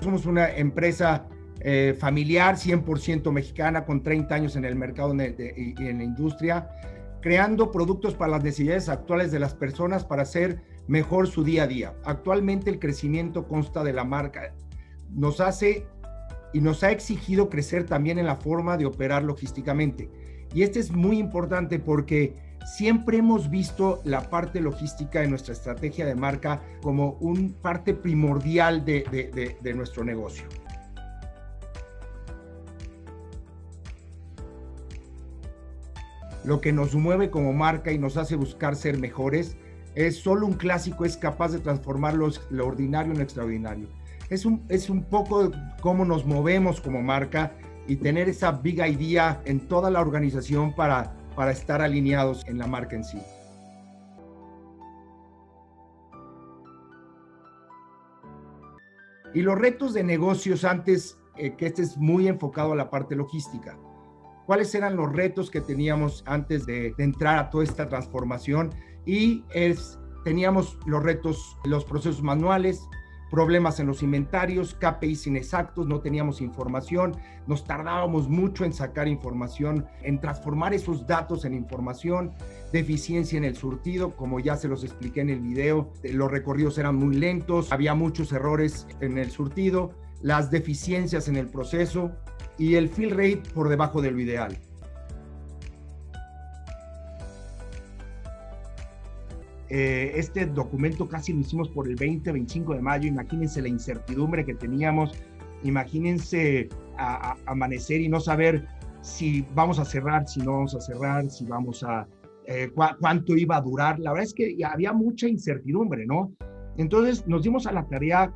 Somos una empresa familiar, 100% mexicana, con 30 años en el mercado y en la industria, creando productos para las necesidades actuales de las personas para hacer mejor su día a día. Actualmente el crecimiento consta de la marca. Nos hace y nos ha exigido crecer también en la forma de operar logísticamente. Y este es muy importante porque siempre hemos visto la parte logística de nuestra estrategia de marca como una parte primordial de nuestro negocio. Lo que nos mueve como marca y nos hace buscar ser mejores es solo un clásico es capaz de transformar lo ordinario en lo extraordinario. Es un poco cómo nos movemos como marca y tener esa big idea en toda la organización para estar alineados en la marca en sí. Y los retos de negocios antes, que este es muy enfocado a la parte logística. ¿Cuáles eran los retos que teníamos antes de entrar a toda esta transformación? Teníamos los retos, los procesos manuales, problemas en los inventarios, KPIs inexactos, no teníamos información, nos tardábamos mucho en sacar información, en transformar esos datos en información, deficiencia en el surtido, como ya se los expliqué en el video, los recorridos eran muy lentos, había muchos errores en el surtido, las deficiencias en el proceso y el fill rate por debajo de lo ideal. Este documento casi lo hicimos por el 20-25 de mayo. Imagínense la incertidumbre que teníamos, imagínense amanecer y no saber si vamos a cerrar, si no vamos a cerrar, si vamos a cuánto iba a durar. La verdad es que había mucha incertidumbre, ¿no? Entonces nos dimos a la tarea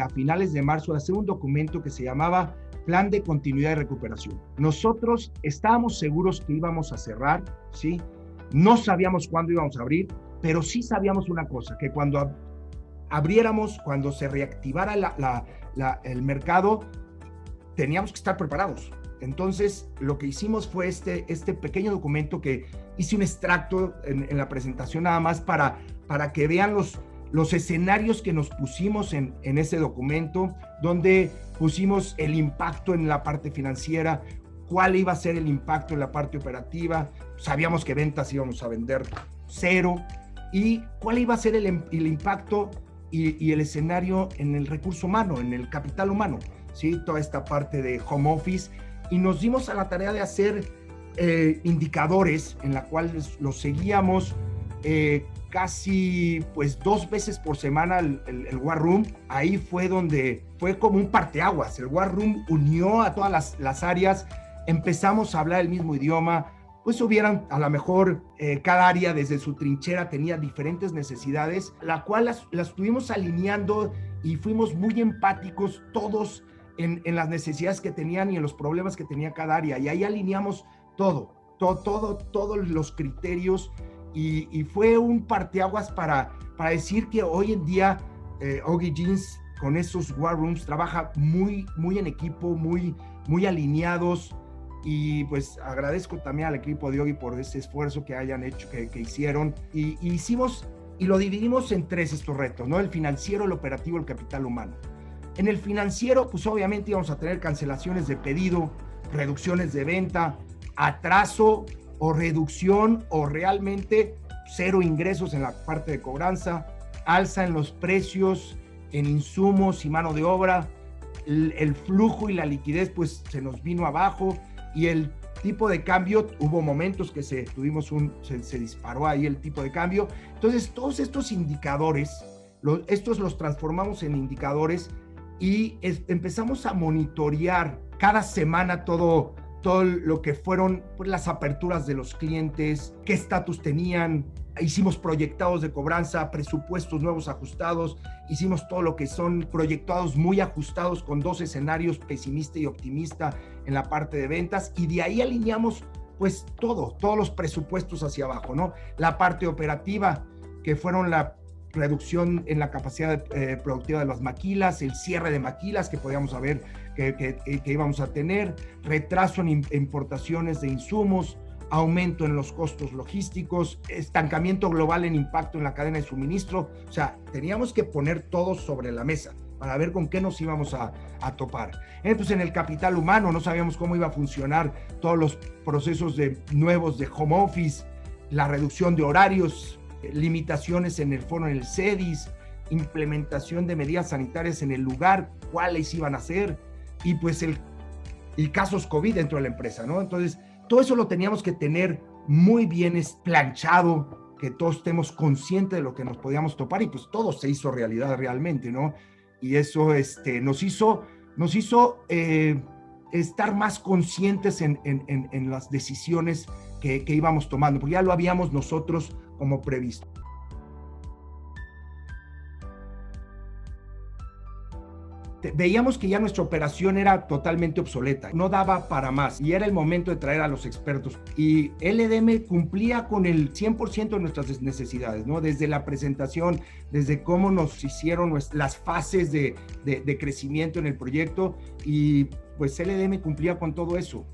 a finales de marzo de hacer un documento que se llamaba Plan de Continuidad y Recuperación. Nosotros estábamos seguros que íbamos a cerrar, ¿sí? No sabíamos cuándo íbamos a abrir, pero sí sabíamos una cosa, que cuando abriéramos, cuando se reactivara el mercado, teníamos que estar preparados. Entonces, lo que hicimos fue este pequeño documento que hice un extracto en la presentación nada más para que vean los escenarios que nos pusimos en ese documento, donde pusimos el impacto en la parte financiera, cuál iba a ser el impacto en la parte operativa, sabíamos que ventas íbamos a vender 0, y cuál iba a ser el impacto y el escenario en el recurso humano, en el capital humano, ¿sí? Toda esta parte de home office, y nos dimos a la tarea de hacer indicadores en la cual los seguíamos casi pues 2 veces por semana el War Room. Ahí fue donde fue como un parteaguas. El War Room unió a todas las áreas, empezamos a hablar el mismo idioma, pues hubieran a lo mejor cada área desde su trinchera tenía diferentes necesidades, la cual las estuvimos alineando y fuimos muy empáticos todos en las necesidades que tenían y en los problemas que tenía cada área, y ahí alineamos todos los criterios y fue un parteaguas para decir que hoy en día Ogi Jeans con esos War Rooms trabaja muy en equipo, muy alineados. Y pues agradezco también al equipo de Ogi por ese esfuerzo que hayan hecho, que hicieron, y hicimos, y lo dividimos en 3 estos retos, ¿no? El financiero, el operativo, el capital humano. En el financiero, pues obviamente íbamos a tener cancelaciones de pedido, reducciones de venta, atraso o reducción o realmente 0 ingresos en la parte de cobranza, alza en los precios, en insumos y mano de obra, el flujo y la liquidez pues se nos vino abajo, y el tipo de cambio, hubo momentos que se disparó ahí el tipo de cambio. Entonces todos estos indicadores, estos los transformamos en indicadores y empezamos a monitorear cada semana todo lo que fueron pues, las aperturas de los clientes, qué estatus tenían. Hicimos proyectados de cobranza, presupuestos nuevos ajustados, hicimos todo lo que son proyectados muy ajustados con 2 escenarios, pesimista y optimista en la parte de ventas, y de ahí alineamos pues todos los presupuestos hacia abajo, ¿no? La parte operativa, que fueron la reducción en la capacidad productiva de las maquilas, el cierre de maquilas que podíamos saber que íbamos a tener, retraso en importaciones de insumos, aumento en los costos logísticos, estancamiento global en impacto en la cadena de suministro. O sea, teníamos que poner todo sobre la mesa. para ver con qué nos íbamos a topar. Entonces, en el capital humano no sabíamos cómo iba a funcionar todos los procesos nuevos de home office, la reducción de horarios, limitaciones en el foro, en el CEDIS, implementación de medidas sanitarias en el lugar, cuáles iban a ser, y pues y casos COVID dentro de la empresa, ¿no? Entonces, todo eso lo teníamos que tener muy bien planchado, que todos estemos conscientes de lo que nos podíamos topar, y pues todo se hizo realidad realmente, ¿no? Y eso nos hizo estar más conscientes en las decisiones que íbamos tomando, porque ya lo habíamos nosotros como previsto. Veíamos que ya nuestra operación era totalmente obsoleta, no daba para más y era el momento de traer a los expertos. Y LDM cumplía con el 100% de nuestras necesidades, ¿no? Desde la presentación, desde cómo nos hicieron las fases de crecimiento en el proyecto, y pues LDM cumplía con todo eso.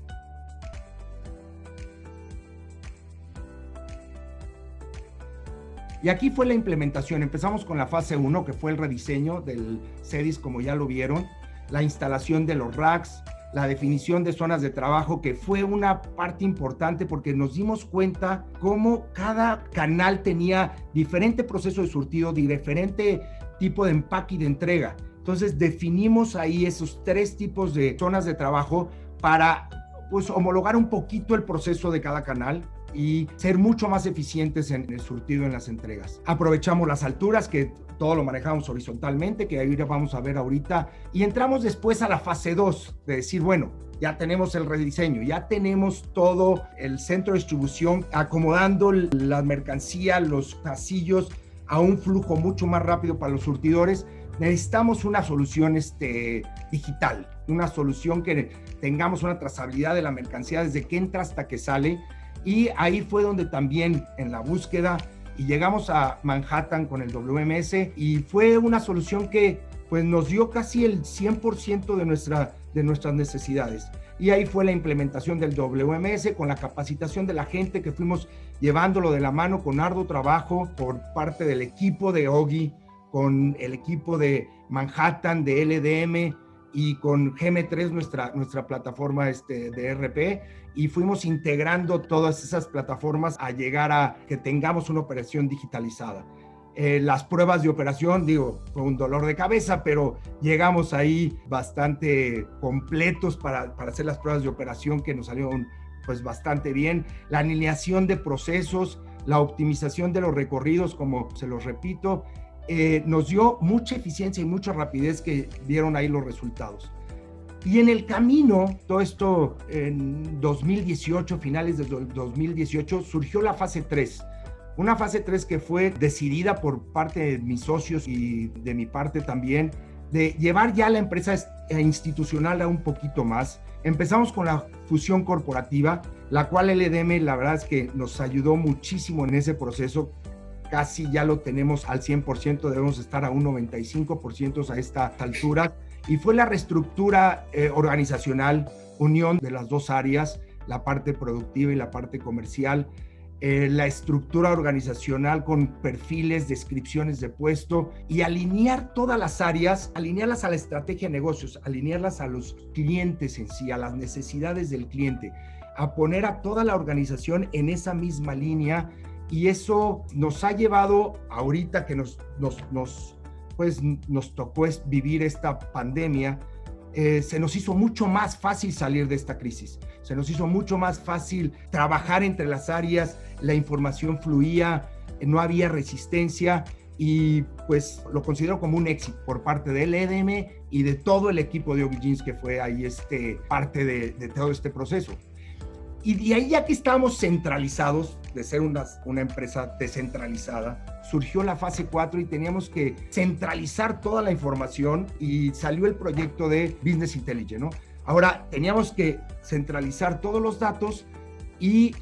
Y aquí fue la implementación. Empezamos con la fase 1, que fue el rediseño del CEDIS, como ya lo vieron, la instalación de los racks, la definición de zonas de trabajo, que fue una parte importante porque nos dimos cuenta cómo cada canal tenía diferente proceso de surtido, diferente tipo de empaque y de entrega. Entonces definimos ahí esos 3 tipos de zonas de trabajo para pues homologar un poquito el proceso de cada canal y ser mucho más eficientes en el surtido, en las entregas. Aprovechamos las alturas, que todo lo manejamos horizontalmente, que ahí vamos a ver ahorita, y entramos después a la fase 2, de decir, bueno, ya tenemos el rediseño, ya tenemos todo el centro de distribución, acomodando la mercancía, los pasillos a un flujo mucho más rápido para los surtidores. Necesitamos una solución digital, una solución que tengamos una trazabilidad de la mercancía desde que entra hasta que sale. Y ahí fue donde también en la búsqueda, y llegamos a Manhattan con el WMS, y fue una solución que pues nos dio casi el 100% de nuestras necesidades. Y ahí fue la implementación del WMS con la capacitación de la gente, que fuimos llevándolo de la mano con arduo trabajo por parte del equipo de Ogi, con el equipo de Manhattan, de LDM, y con GM3, nuestra plataforma de ERP, y fuimos integrando todas esas plataformas a llegar a que tengamos una operación digitalizada. Las pruebas de operación, fue un dolor de cabeza, pero llegamos ahí bastante completos para hacer las pruebas de operación, que nos salieron pues bastante bien. La alineación de procesos, la optimización de los recorridos, como se los repito, nos dio mucha eficiencia y mucha rapidez, que vieron ahí los resultados. Y en el camino, todo esto en 2018, finales de 2018, surgió la fase 3. Una fase 3 que fue decidida por parte de mis socios y de mi parte también, de llevar ya la empresa institucional a un poquito más. Empezamos con la fusión corporativa, la cual LDM, la verdad es que nos ayudó muchísimo en ese proceso. Casi ya lo tenemos al 100%, debemos estar a un 95% a esta altura. Y fue la reestructura organizacional, unión de las dos áreas, la parte productiva y la parte comercial, la estructura organizacional con perfiles, descripciones de puesto, y alinear todas las áreas, alinearlas a la estrategia de negocios, alinearlas a los clientes en sí, a las necesidades del cliente, a poner a toda la organización en esa misma línea. Y eso nos ha llevado, ahorita que nos tocó vivir esta pandemia, se nos hizo mucho más fácil salir de esta crisis. Se nos hizo mucho más fácil trabajar entre las áreas, la información fluía, no había resistencia, y pues lo considero como un éxito por parte del EDM y de todo el equipo de Ogi Jeans, que fue ahí parte de todo este proceso. Y de ahí, ya que estábamos centralizados, de ser una empresa descentralizada, surgió la fase 4 y teníamos que centralizar toda la información, y salió el proyecto de Business Intelligence, ¿no? Ahora teníamos que centralizar todos los datos y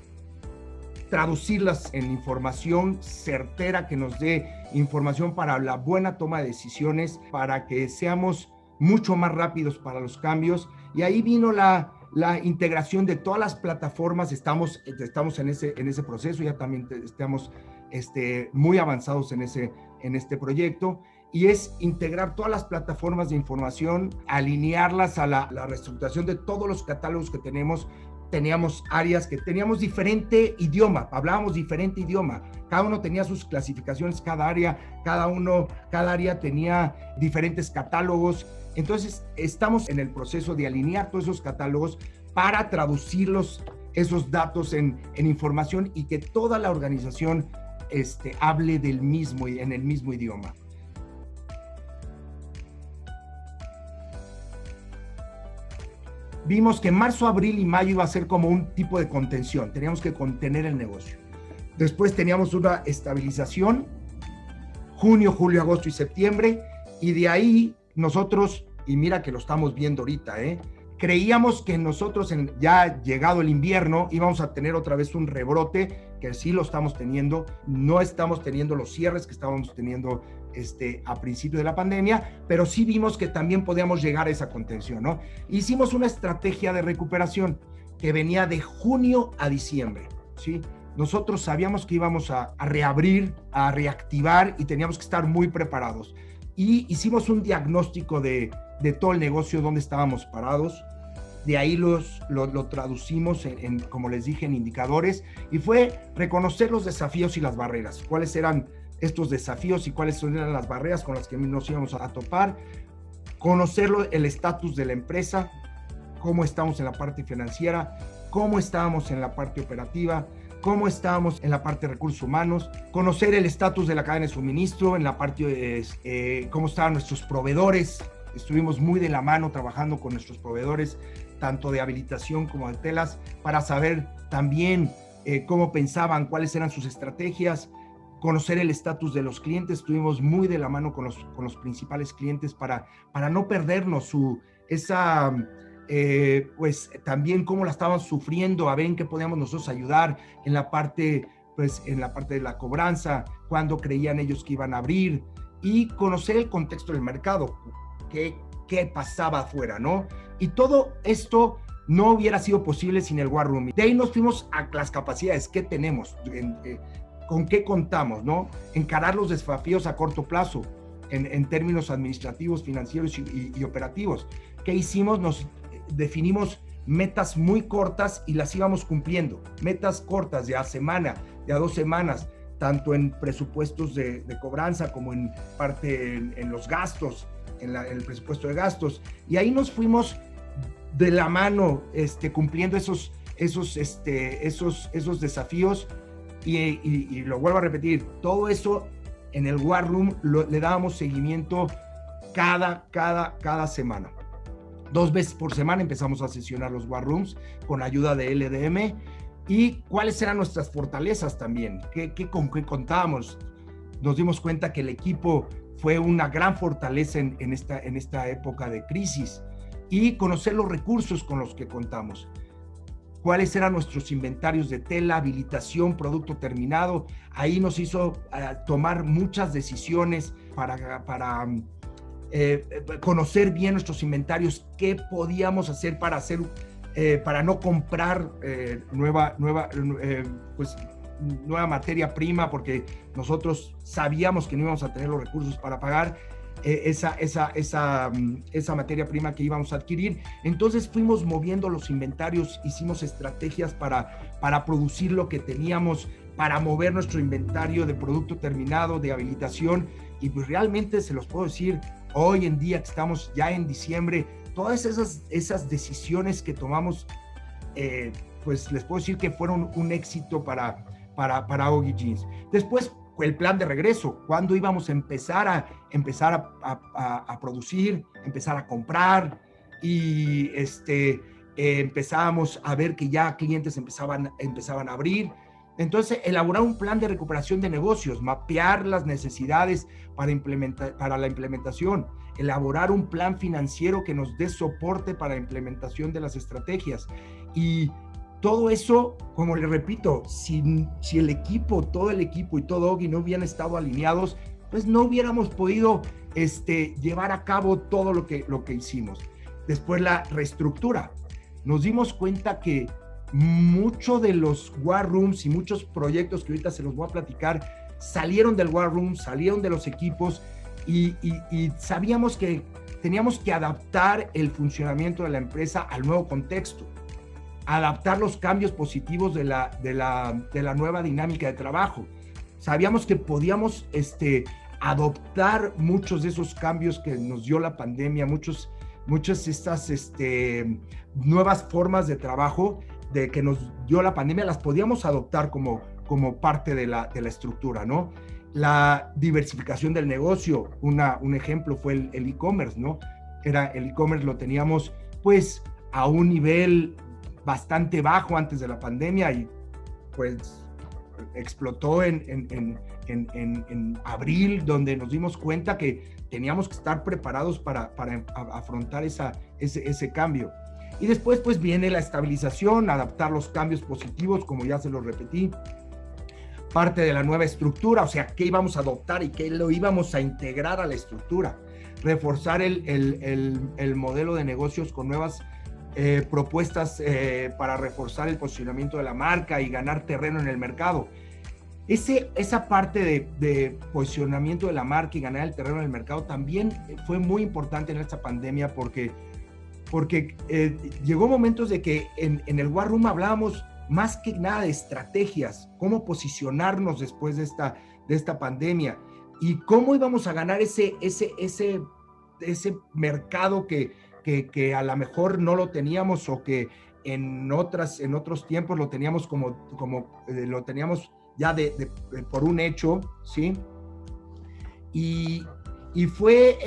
traducirlas en información certera, que nos dé información para la buena toma de decisiones, para que seamos mucho más rápidos para los cambios. Y ahí vino la integración de todas las plataformas. Estamos en ese proceso, ya también estamos muy avanzados en este proyecto, y es integrar todas las plataformas de información, alinearlas a la reestructuración de todos los catálogos que tenemos. Teníamos áreas que teníamos diferente idioma, hablábamos diferente idioma, cada uno tenía sus clasificaciones, cada área tenía diferentes catálogos. Entonces estamos en el proceso de alinear todos esos catálogos para traducirlos, esos datos en información, y que toda la organización hable del mismo, en el mismo idioma. Vimos que marzo, abril y mayo iba a ser como un tipo de contención, teníamos que contener el negocio. Después teníamos una estabilización, junio, julio, agosto y septiembre, y de ahí nosotros, y mira que lo estamos viendo ahorita, creíamos que nosotros, ya llegado el invierno, íbamos a tener otra vez un rebrote, que sí lo estamos teniendo, no estamos teniendo los cierres que estábamos teniendo a principio de la pandemia, pero sí vimos que también podíamos llegar a esa contención, ¿no? Hicimos una estrategia de recuperación que venía de junio a diciembre, ¿sí? Nosotros sabíamos que íbamos a reabrir, a reactivar, y teníamos que estar muy preparados. Y hicimos un diagnóstico de todo el negocio, dónde estábamos parados. De ahí lo traducimos como les dije, en indicadores, y fue reconocer los desafíos y las barreras. ¿Cuáles eran estos desafíos y cuáles eran las barreras con las que nos íbamos a topar? Conocer el estatus de la empresa, cómo estamos en la parte financiera, cómo estábamos en la parte operativa, cómo estábamos en la parte de recursos humanos, conocer el estatus de la cadena de suministro, en la parte de cómo estaban nuestros proveedores. Estuvimos muy de la mano trabajando con nuestros proveedores, tanto de habilitación como de telas, para saber también cómo pensaban, cuáles eran sus estrategias, conocer el estatus de los clientes. Estuvimos muy de la mano con los principales clientes para no perdernos pues también cómo la estaban sufriendo, a ver en qué podíamos nosotros ayudar en la parte de la cobranza, cuándo creían ellos que iban a abrir, y conocer el contexto del mercado, qué pasaba afuera, ¿no? Y todo esto no hubiera sido posible sin el War Room. De ahí nos fuimos a las capacidades que tenemos, con qué contamos, ¿no? Encarar los desafíos a corto plazo, en términos administrativos, financieros y operativos. ¿Qué hicimos? Nos definimos metas muy cortas y las íbamos cumpliendo. Metas cortas de a semana, de a 2 semanas, tanto en presupuestos de cobranza como en parte en los gastos, en el presupuesto de gastos. Y ahí nos fuimos de la mano cumpliendo esos desafíos, y lo vuelvo a repetir, todo eso en el War Room le dábamos seguimiento cada semana. 2 veces por semana empezamos a sesionar los War Rooms con ayuda de LDM. ¿Y cuáles eran nuestras fortalezas también? ¿Con qué contábamos? Nos dimos cuenta que el equipo fue una gran fortaleza en esta época de crisis, y conocer los recursos con los que contamos. ¿Cuáles eran nuestros inventarios de tela, habilitación, producto terminado? Ahí nos hizo tomar muchas decisiones para conocer bien nuestros inventarios, qué podíamos hacer para no comprar nueva materia prima, porque nosotros sabíamos que no íbamos a tener los recursos para pagar esa materia prima que íbamos a adquirir. Entonces fuimos moviendo los inventarios, hicimos estrategias para producir lo que teníamos, para mover nuestro inventario de producto terminado, de habilitación. Y pues realmente se los puedo decir, hoy en día que estamos ya en diciembre, todas esas decisiones que tomamos, pues les puedo decir que fueron un éxito para Oggy Jeans. Después, el plan de regreso, cuándo íbamos a empezar a producir, empezar a comprar, y empezábamos a ver que ya clientes empezaban a abrir. Entonces, elaborar un plan de recuperación de negocios, mapear las necesidades para la implementación, elaborar un plan financiero que nos dé soporte para la implementación de las estrategias. Y todo eso, como le repito, si el equipo, todo el equipo y todo Oggy no hubieran estado alineados, pues no hubiéramos podido llevar a cabo todo lo que hicimos. Después, la reestructura. Nos dimos cuenta que muchos de los War Rooms y muchos proyectos que ahorita se los voy a platicar salieron del War Room, salieron de los equipos, y sabíamos que teníamos que adaptar el funcionamiento de la empresa al nuevo contexto, adaptar los cambios positivos de la nueva dinámica de trabajo. Sabíamos que podíamos adoptar muchos de esos cambios que nos dio la pandemia, muchas de estas nuevas formas de trabajo que nos dio la pandemia, las podíamos adoptar como parte de la estructura, ¿no? La diversificación del negocio, un ejemplo fue el e-commerce, ¿no? El e-commerce lo teníamos pues a un nivel bastante bajo antes de la pandemia y pues explotó en abril, donde nos dimos cuenta que teníamos que estar preparados para afrontar ese cambio. Y después pues viene la estabilización, adaptar los cambios positivos, como ya se los repetí, parte de la nueva estructura, o sea, qué íbamos a adoptar y qué lo íbamos a integrar a la estructura, reforzar el modelo de negocios con nuevas propuestas para reforzar el posicionamiento de la marca y ganar terreno en el mercado. Esa parte de posicionamiento de la marca y ganar el terreno en el mercado también fue muy importante en esta pandemia porque llegó momentos de que en el War Room hablábamos más que nada de estrategias, cómo posicionarnos después de esta pandemia y cómo íbamos a ganar ese mercado que a lo mejor no lo teníamos o que en otros tiempos lo teníamos lo teníamos ya por un hecho, ¿sí? Y fue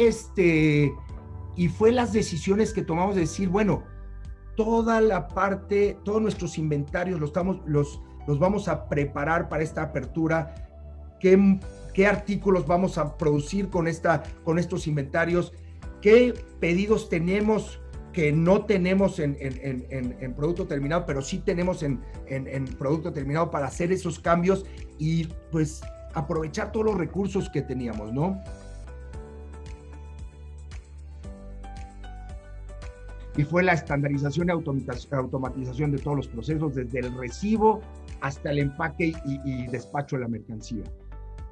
las decisiones que tomamos de decir, bueno, todos nuestros inventarios los vamos a preparar para esta apertura, qué artículos vamos a producir con estos inventarios, qué pedidos tenemos que no tenemos en producto terminado, pero sí tenemos en producto terminado para hacer esos cambios y pues aprovechar todos los recursos que teníamos, ¿no? Y fue la estandarización y automatización de todos los procesos, desde el recibo hasta el empaque y despacho de la mercancía.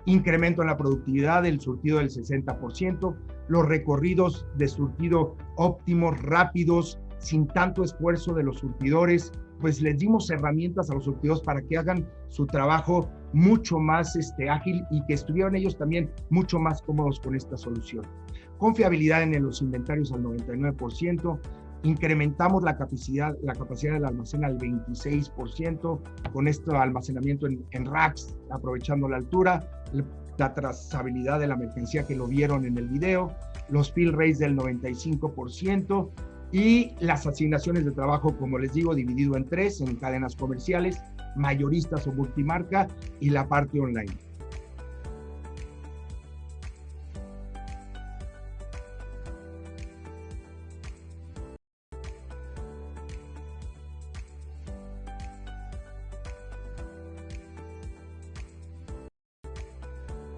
Incremento en la productividad del surtido del 60%, los recorridos de surtido óptimos, rápidos, sin tanto esfuerzo de los surtidores, pues les dimos herramientas a los surtidores para que hagan su trabajo mucho más ágil y que estuvieran ellos también mucho más cómodos con esta solución. Confiabilidad en los inventarios al 99%, incrementamos la capacidad del almacén al 26%, con este almacenamiento en racks, aprovechando la altura, la trazabilidad de la mercancía que lo vieron en el video, los fill rates del 95% y las asignaciones de trabajo, como les digo, dividido en 3, en cadenas comerciales, mayoristas o multimarca y la parte online.